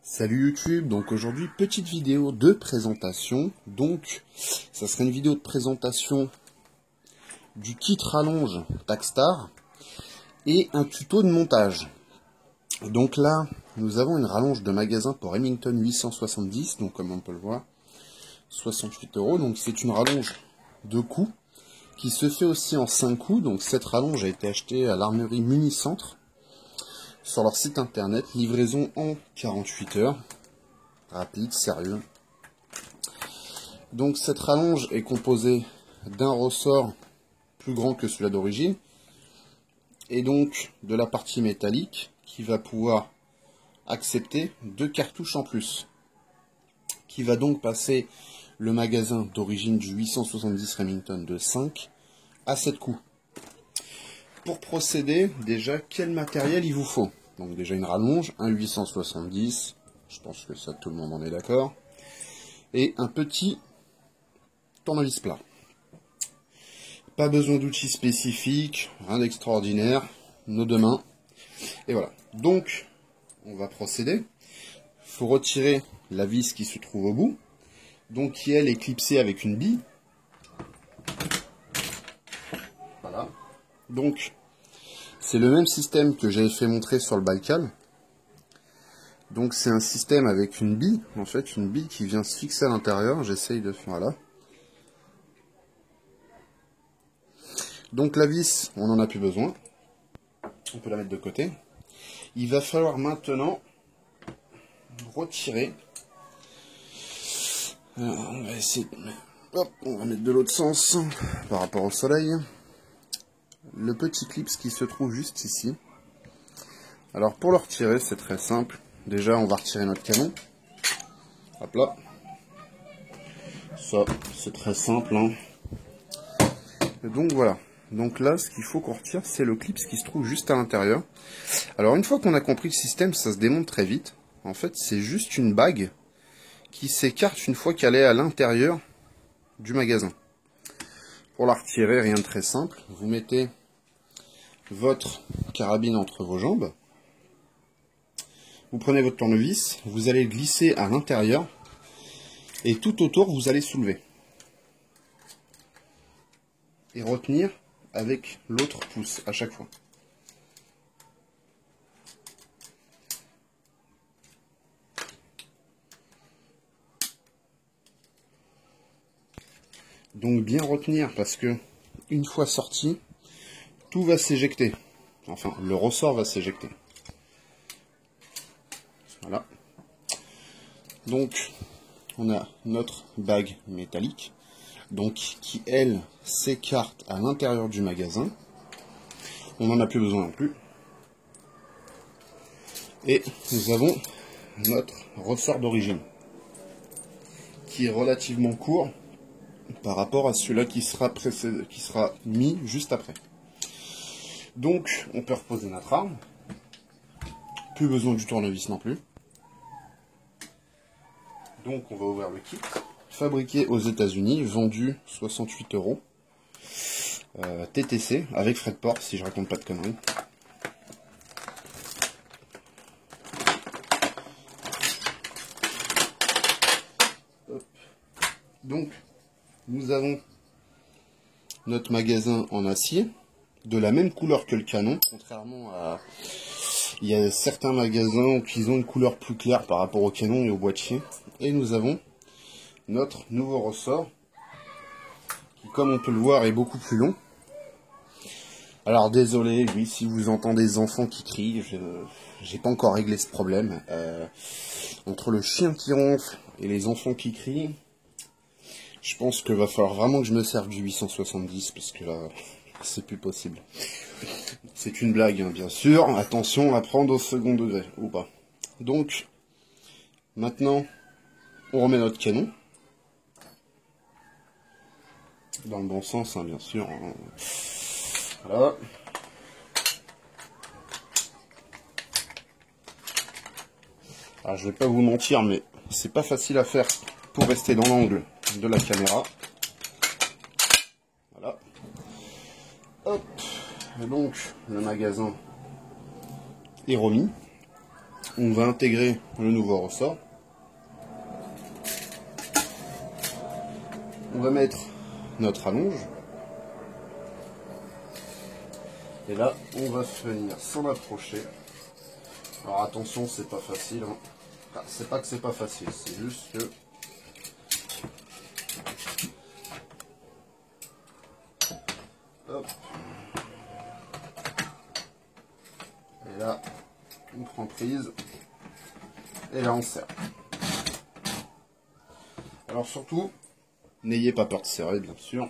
Salut YouTube, donc aujourd'hui petite vidéo de présentation, donc ça serait une vidéo de présentation du kit rallonge Takstar et un tuto de montage. Donc là nous avons une rallonge de magasin pour Remington 870, donc comme on peut le voir 68 €, donc c'est une rallonge de coups qui se fait aussi en 5 coups, donc cette rallonge a été achetée à l'armurerie Municentre sur leur site internet, livraison en 48 heures. Rapide, sérieux. Donc cette rallonge est composée d'un ressort plus grand que celui d'origine et donc de la partie métallique qui va pouvoir accepter 2 cartouches en plus, qui va donc passer le magasin d'origine du 870 Remington de 5 à 7 coups. Pour procéder, déjà quel matériel il vous faut? Donc déjà une rallonge, un 870, je pense que ça tout le monde en est d'accord, et un petit tournevis plat. Pas besoin d'outils spécifiques, rien d'extraordinaire, nos deux mains, et voilà. Donc on va procéder. Il faut retirer la vis qui se trouve au bout, donc qui elle est clipsée avec une bille. Voilà. Donc c'est le même système que j'avais fait montrer sur le Baïkal. Donc c'est un système avec une bille, en fait, une bille qui vient se fixer à l'intérieur. J'essaye de faire là. Donc la vis, on n'en a plus besoin. On peut la mettre de côté. Il va falloir maintenant retirer. Alors, on va essayer de... Hop, on va mettre de l'autre sens par rapport au soleil. Le petit clip qui se trouve juste ici. Alors pour le retirer, c'est très simple. Déjà, on va retirer notre canon. Hop là. Ça, c'est très simple. Hein. Et donc voilà. Donc là, ce qu'il faut qu'on retire, c'est le clip qui se trouve juste à l'intérieur. Alors une fois qu'on a compris le système, ça se démonte très vite. En fait, c'est juste une bague qui s'écarte une fois qu'elle est à l'intérieur du magasin. Pour la retirer, rien de très simple. Vous mettez votre carabine entre vos jambes. Vous prenez votre tournevis, vous allez le glisser à l'intérieur et tout autour vous allez soulever. Et retenir avec l'autre pouce à chaque fois. Donc bien retenir parce que une fois sorti, tout va s'éjecter. Enfin, le ressort va s'éjecter. Voilà. Donc, on a notre bague métallique, donc qui elle s'écarte à l'intérieur du magasin. On n'en a plus besoin non plus. Et nous avons notre ressort d'origine, qui est relativement court par rapport à celui-là qui sera mis juste après. Donc, on peut reposer notre arme. Plus besoin du tournevis non plus. Donc on va ouvrir le kit, fabriqué aux États-Unis, vendu 68 €, TTC, avec frais de port si je raconte pas de conneries. Hop. Donc nous avons notre magasin en acier, de la même couleur que le canon, contrairement à... Il y a certains magasins qui ont une couleur plus claire par rapport au canon et au boîtier. Et nous avons notre nouveau ressort, qui comme on peut le voir est beaucoup plus long. Alors désolé, oui, si vous entendez des enfants qui crient, j'ai pas encore réglé ce problème. Entre le chien qui ronfle et les enfants qui crient, je pense qu'il va falloir vraiment que je me serve du 870, parce que là, c'est plus possible. C'est une blague, hein, bien sûr. Attention à prendre au second degré, ou pas. Donc, maintenant, on remet notre canon. Dans le bon sens, hein, bien sûr. Voilà. Alors, je vais pas vous mentir, mais c'est pas facile à faire pour rester dans l'angle de la caméra. Voilà. Hop. Et donc, le magasin est remis. on va intégrer le nouveau ressort. On va mettre notre rallonge. Et là, on va venir s'en approcher. Alors attention, c'est pas facile. Hein. Enfin, c'est pas que c'est pas facile, c'est juste que... Hop. Et là, on prend prise. Et là, on serre. Alors surtout, n'ayez pas peur de serrer, bien sûr.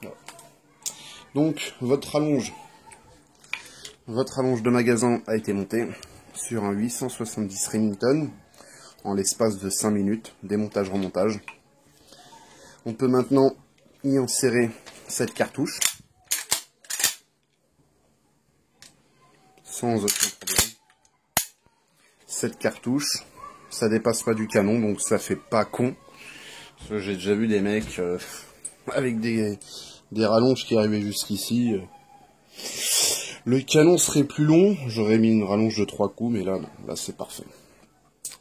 Voilà. Donc, votre rallonge de magasin a été montée sur un 870 Remington en l'espace de 5 minutes, démontage-remontage. On peut maintenant y insérer cette cartouche sans aucun problème. Cette cartouche, ça dépasse pas du canon, donc ça fait pas con. Parce que j'ai déjà vu des mecs avec des rallonges qui arrivaient jusqu'ici. Le canon serait plus long, j'aurais mis une rallonge de 3 coups, mais là, non, là c'est parfait.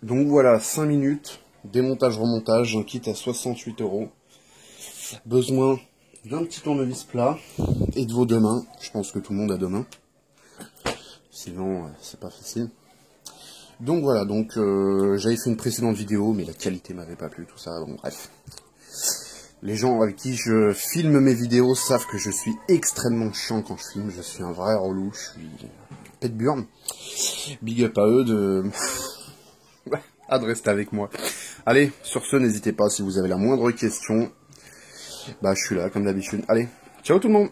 Donc voilà, 5 minutes, démontage-remontage, un kit à 68 €. Besoin d'un petit tournevis plat et de vos 2 mains. Je pense que tout le monde a 2 mains. Sinon, c'est pas facile. Donc voilà, donc j'avais fait une précédente vidéo, mais la qualité m'avait pas plu, tout ça, donc bref. Les gens avec qui je filme mes vidéos savent que je suis extrêmement chiant quand je filme, je suis un vrai relou, je suis pète burne. Big up à eux de rester avec moi. Allez, sur ce, n'hésitez pas si vous avez la moindre question. Bah, je suis là, comme d'habitude. Allez, ciao tout le monde!